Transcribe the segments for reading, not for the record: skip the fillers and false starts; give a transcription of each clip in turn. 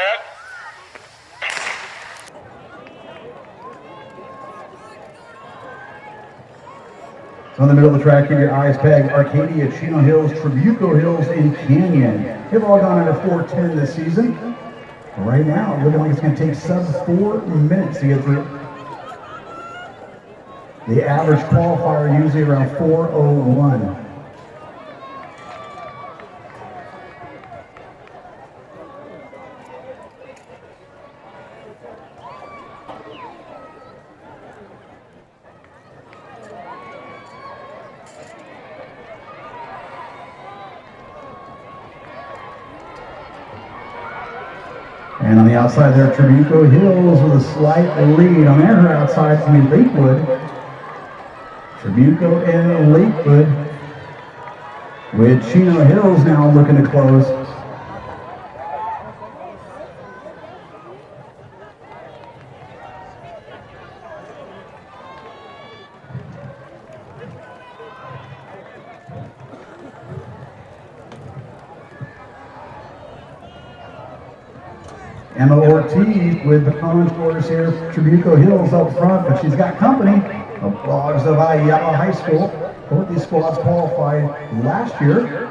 that. So in the middle of the track, keep your eyes pegged. Arcadia, Chino Hills, Trabuco Hills, and Canyon. They've all gone into 4:10 this season. Right now, looking like it's going to take sub 4 minutes to get through. The average qualifier usually around 4:01. And on the outside there, Trabuco Hills with a slight lead. On their outside, it's going to be Lakewood. Trabuco and Lakewood with Chino Hills now looking to close. Emma Ortiz with the contours here, Trabuco Hills up front, but she's got company. The Dogs of Ayala High School. Both these squads qualified last year.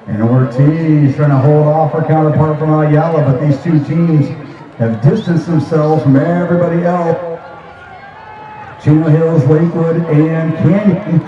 And Ortiz trying to hold off her counterpart from Ayala, but these two teams have distanced themselves from everybody else. Chino Hills, Lakewood, and Canyon.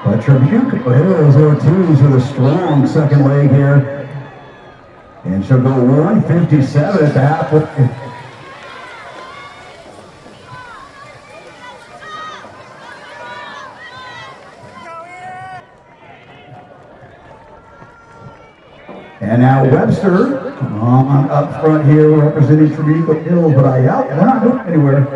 But Trabuco Hills, Ortiz with a strong second leg here. And she'll go 157 at the halfway. And now Webster up front here representing Trabuco Hills, but Ayala, we're not going anywhere.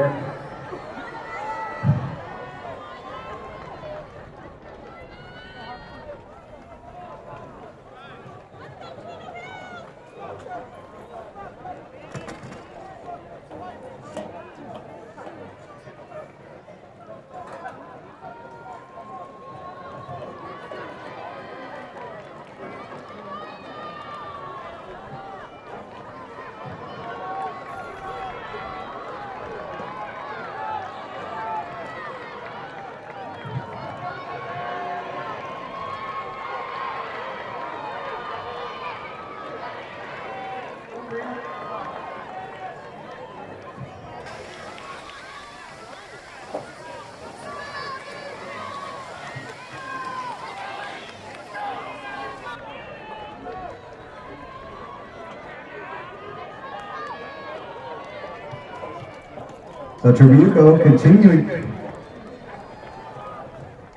So Trabuco continuing.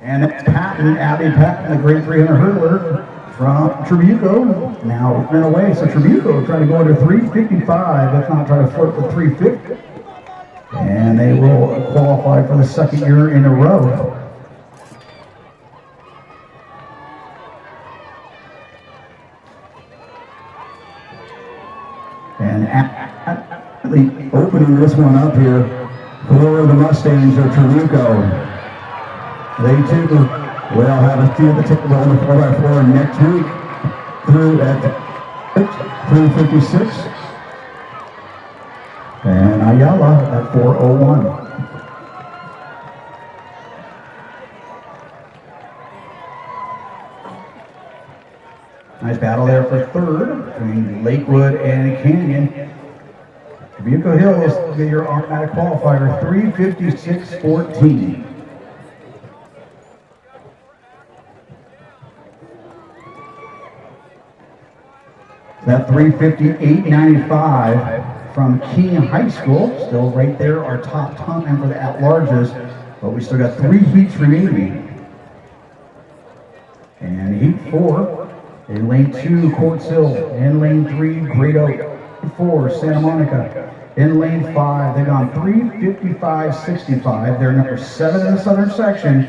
And it's Abby Patton, the grade 300 hurdler from Trabuco. Now running away. So Trabuco trying to go under 355. If not, try to flirt with 350. And they will qualify for the second year in a row. And opening this one up here for the Mustangs of Trabuco. They too will have a few of the table on the 4x4 next week through at 356. And Ayala at 4:01. Nice battle there for third between Lakewood and Canyon. Trabuco Hills get your automatic qualifier 356.14. That 358.95 from King High School, still right there, our top time for the at-larges, but we still got 3 heats remaining. And heat 4, in lane 2, Quartz Hill, in lane 3, Great Oak, 4, Santa Monica. In lane 5, they've gone 355.65. They're number 7 in the southern section.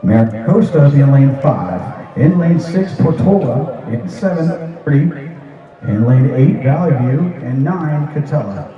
Maricosta in lane 5. In lane 6, Portola. In 7, Pretty. In lane 8, Valley View. And 9, Catella.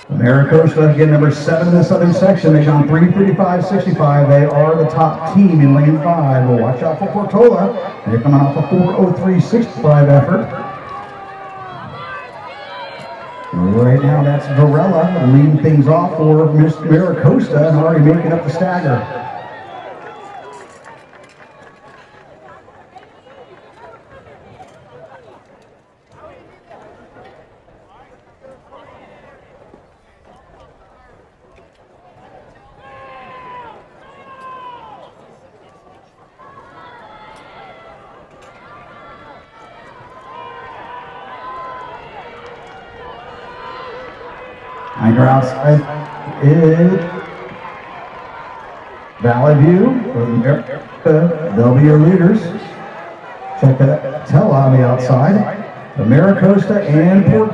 Maricosta, again, number 7 in the southern section. They've gone 3:35.65. They are the top team in lane 5. Well, watch out for Portola. They're coming off a 4:03.65 effort. Right now, that's Varela leading things off for Maricosta and already making up the stagger. Hinder outside is Valley View. They'll be your leaders. Check that Tell on the outside. The Maricosta and Port.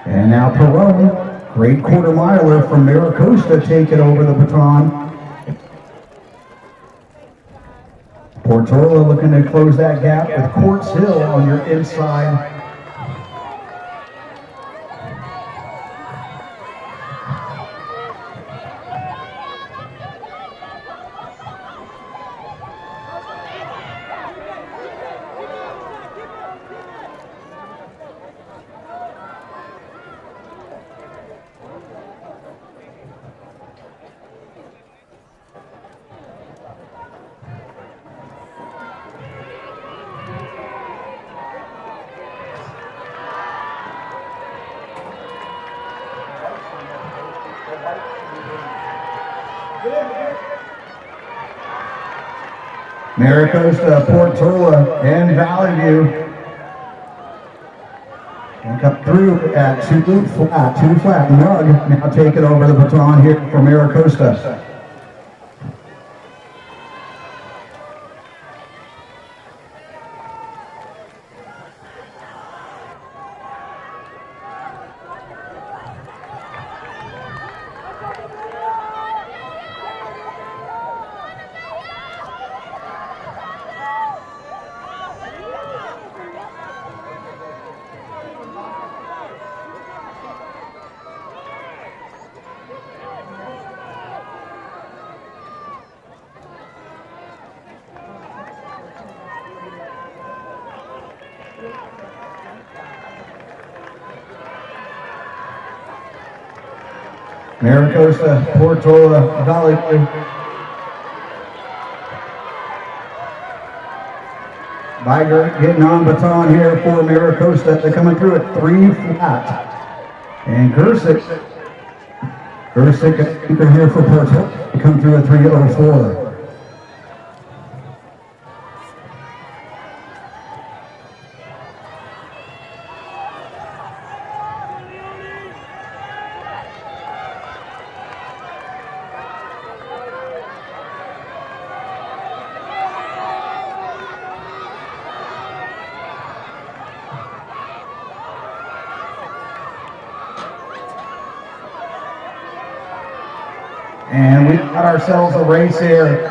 And now Perone, great quarter miler from Maricosta, taking over the baton. Portola looking to close that gap with Quartz Hill on your inside. Maricosta, Portola, and Valley View. And come through at 2 flat. Nug now taking over the baton here for Maricosta. Maricosta, Portola, Valley View. Biger getting on baton here for Maricosta. They're coming through at 3 flat. And Gersick anchor here for Portola. They come through at 3:04. 'And we've got ourselves a race here.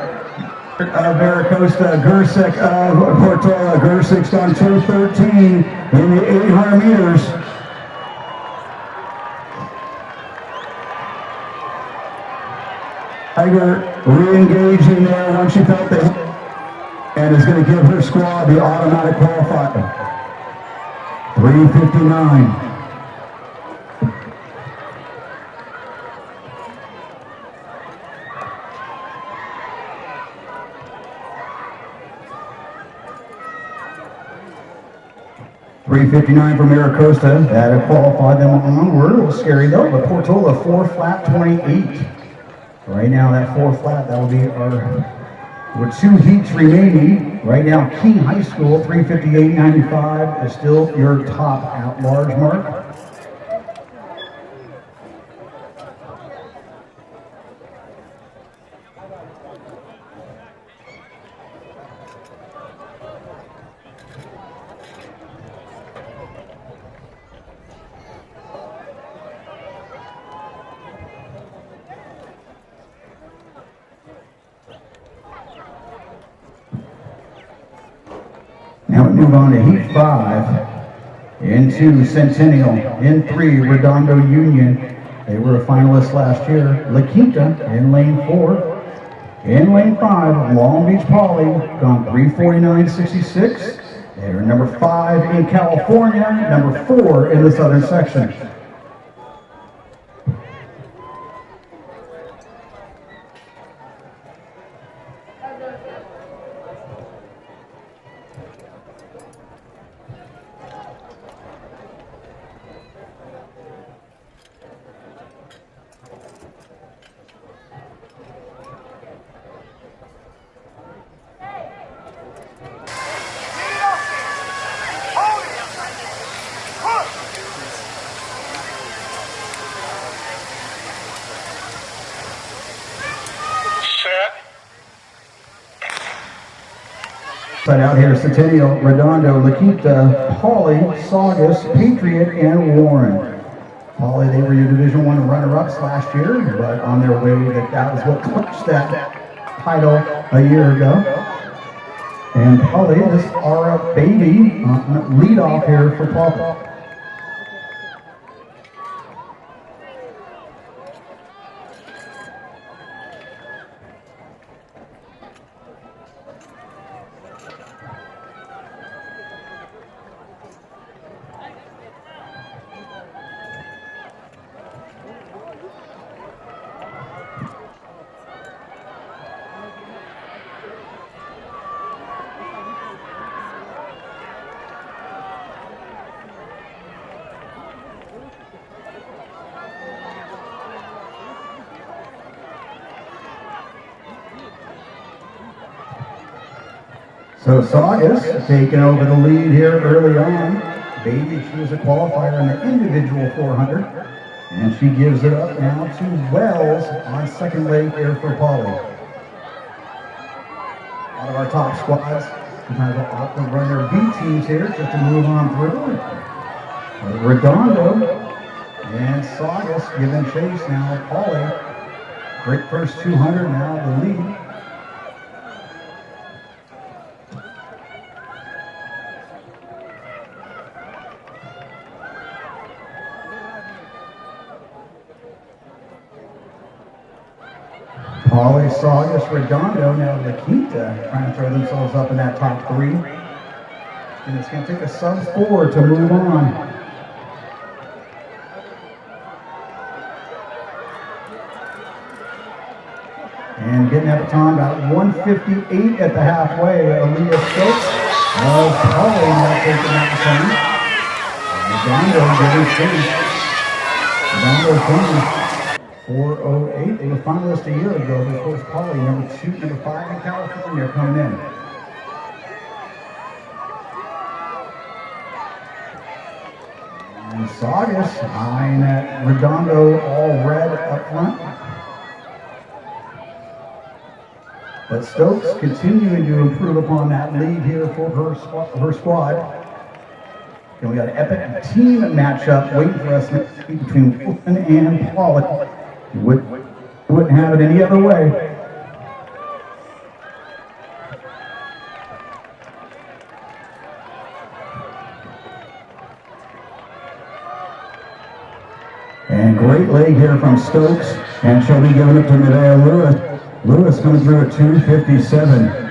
Maricosta, Gersick of Portola. Gersick's done 2:13 in the 800 meters. Tiger re-engaging there once she felt the hit, and is going to give her squad the automatic qualifier. 3:59. .359 for Maricosta. That had qualified them onward. A little scary though, but Portola 4 flat 28. Right now that 4 flat, that will be our With 2 heats remaining, right now King High School 358.95 is still your top at-large mark. Now we move on to Heat 5. In 2, Centennial. In 3, Redondo Union. They were a finalist last year. La Quinta in lane 4. In lane 5, Long Beach Poly, gone 349.66. They're number 5 in California, number 4 in the southern section. Side out here, Centennial, Redondo, La Quinta, Poly, Saugus, Patriot, and Warren. Poly, they were your Division I runner-ups last year, but on their way, that was what clinched that title a year ago. And Poly, this Aura Baby, lead off here for Poly. So Saugus taking over the lead here early on. Baby, she was a qualifier in the individual 400. And she gives it up now to Wells on second leg here for Poly. One of our top squads sometimes will opt to run their B teams here just to move on through. Redondo and Saugus giving chase now. Poly, great first 200 now, the lead. Poly, Saugus, Redondo, now La Quinta trying to throw themselves up in that top 3. And it's going to take a sub-4 to move on. And getting at the time, about 158 at the halfway. Aaliyah Stokes of Poly now taking that time. Redondo getting chased. Redondo 408. They were finalists a year ago. Of course, Poly, number 5 in California, coming in. And Saugus eyeing that Redondo all red up front. But Stokes continuing to improve upon that lead here for her squad. And we got an epic team matchup waiting for us between Wolfen and Poly. Wouldn't have it any other way. And great leg here from Stokes, and she'll be giving it to Medea Lewis. Lewis coming through at 2:57.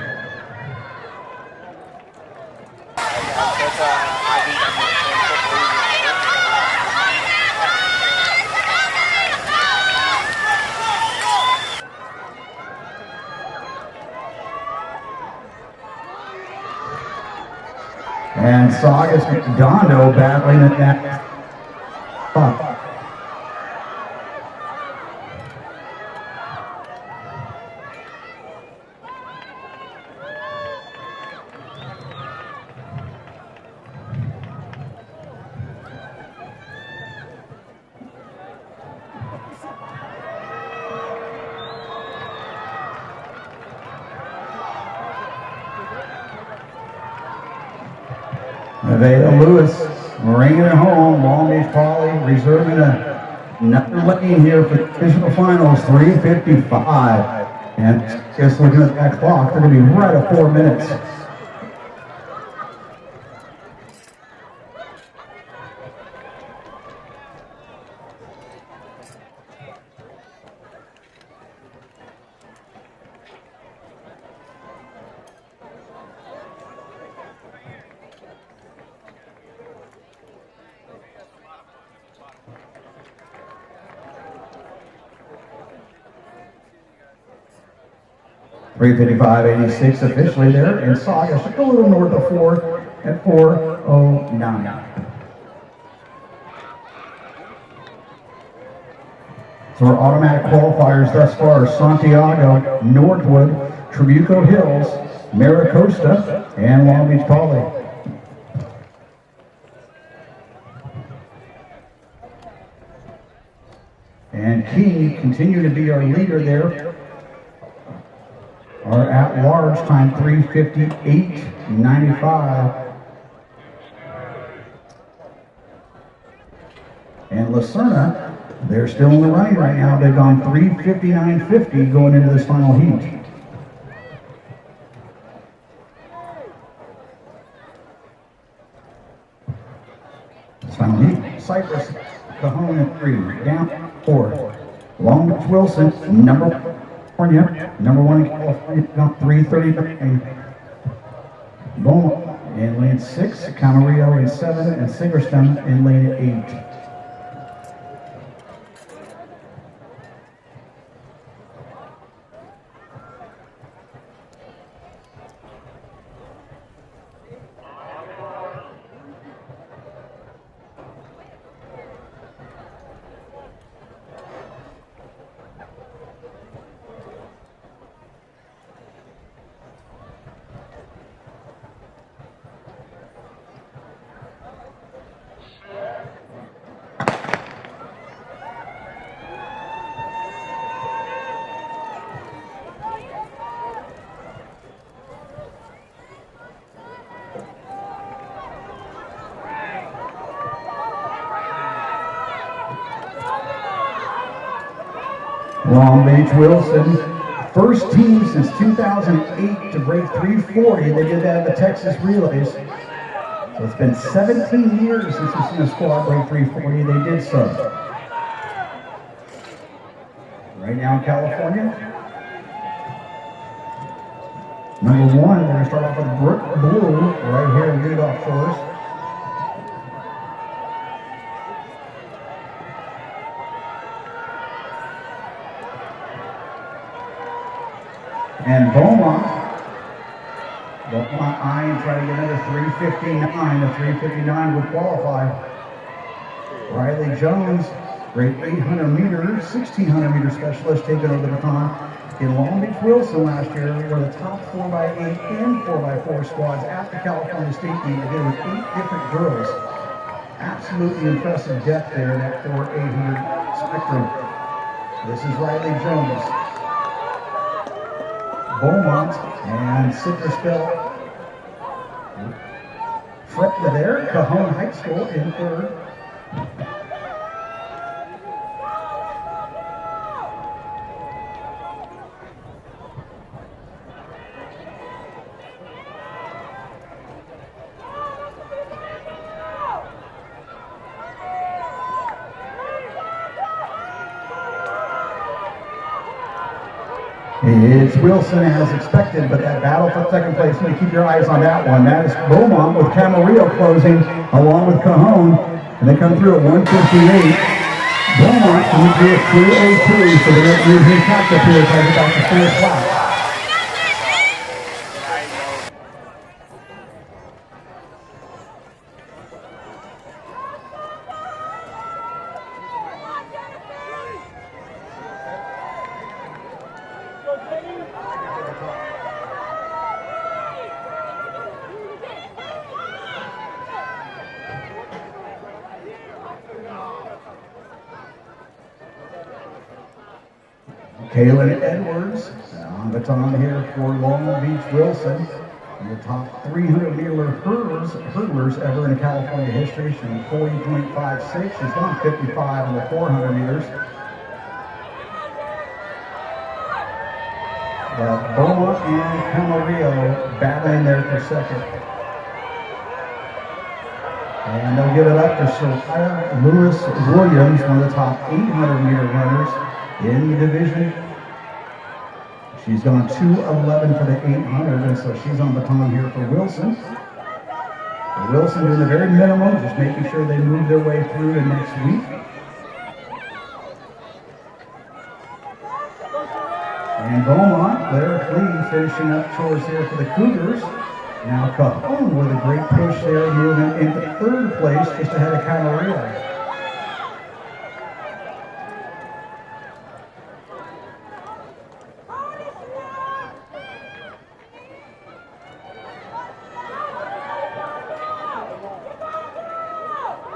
And Saugus Redondo battling at that spot. Vale Lewis bringing it home. Long Beach Poly reserving another lane here for the divisional finals, 3:55. And just looking at that clock, they're going to be right at 4 minutes. .355.86 officially there in Saugus, just a little north of 4 at 4:09. So our automatic qualifiers thus far: Santiago, Northwood, Trabuco Hills, Maricosta, and Long Beach Poly. And Key continue to be our leader there. Our at-large time 3:58.95. And Lacerna, they're still in the running right now. They've gone 3:59.50 going into this final heat. This final heat, Cypress, Cajon at 3, down 4. Long Beach Wilson, number 1. California, number 1 in California, got 3:39. Beaumont in lane 6, Camarillo in 7, and Sigerston in lane 8. Long Beach Wilson, first team since 2008 to break 340. They did that at the Texas Relays. So it's been 17 years since we've seen a squad break 340. They did so. Right now in California, number 1, we're going to start off with Brook Blue right here in leadoff for us. And Beaumont eyeing trying to get another 3:59. The 3:59 would qualify. Riley Jones, great 800 meter, 1600 meter specialist, taking over the baton. In Long Beach Wilson last year, we were the top 4x8 and 4x4 squads at the California State meet. They did it with 8 different girls. Absolutely impressive depth there in that 4x800 spectrum. This is Riley Jones. Beaumont and Citrusville. Fred there, Cajon High School in 3rd. It's Wilson as expected, but that battle for second place, you need to keep your eyes on that one. That is Beaumont with Camarillo closing along with Cajon, and they come through at 1:58. Beaumont comes through at 2:02, so they're using catch up here as I get back to finish lap. Kaylin Edwards on baton here for Long Beach Wilson. The top 300-meter hurdlers ever in California history. She's 40.56. She's gone 55 on the 400 meters. Beaumont and Camarillo battling there for second. And they'll give it up to Sophia Lewis Williams, one of the top 800-meter runners in the division. She's gone 2:11 for the 800, and so she's on baton here for Wilson. Wilson doing the very minimum, just making sure they move their way through to next week. And Beaumont, Claire Clee finishing up chores here for the Cougars. Now Cajon with a great push there, moving into third place just ahead of Camarillo.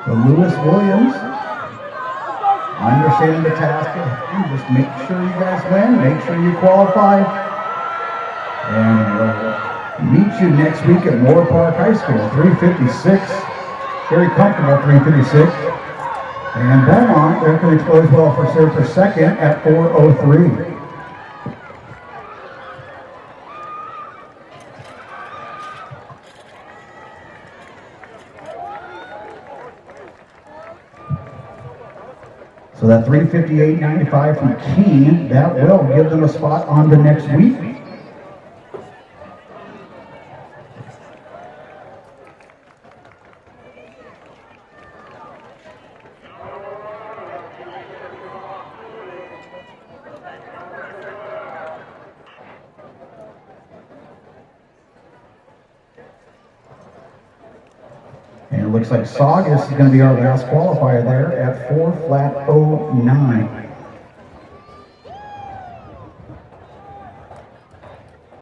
So Lewis Williams, understanding the task at hand, just make sure you guys win, make sure you qualify, and we'll meet you next week at Moore Park High School, 3:56, very comfortable 3:56, and Beaumont, they're going to close well for serve for second at 4:03. So that 3:58.95 from Keene, that will give them a spot on the next week. And it looks like Saugus is going to be our last qualifier there at 4:09.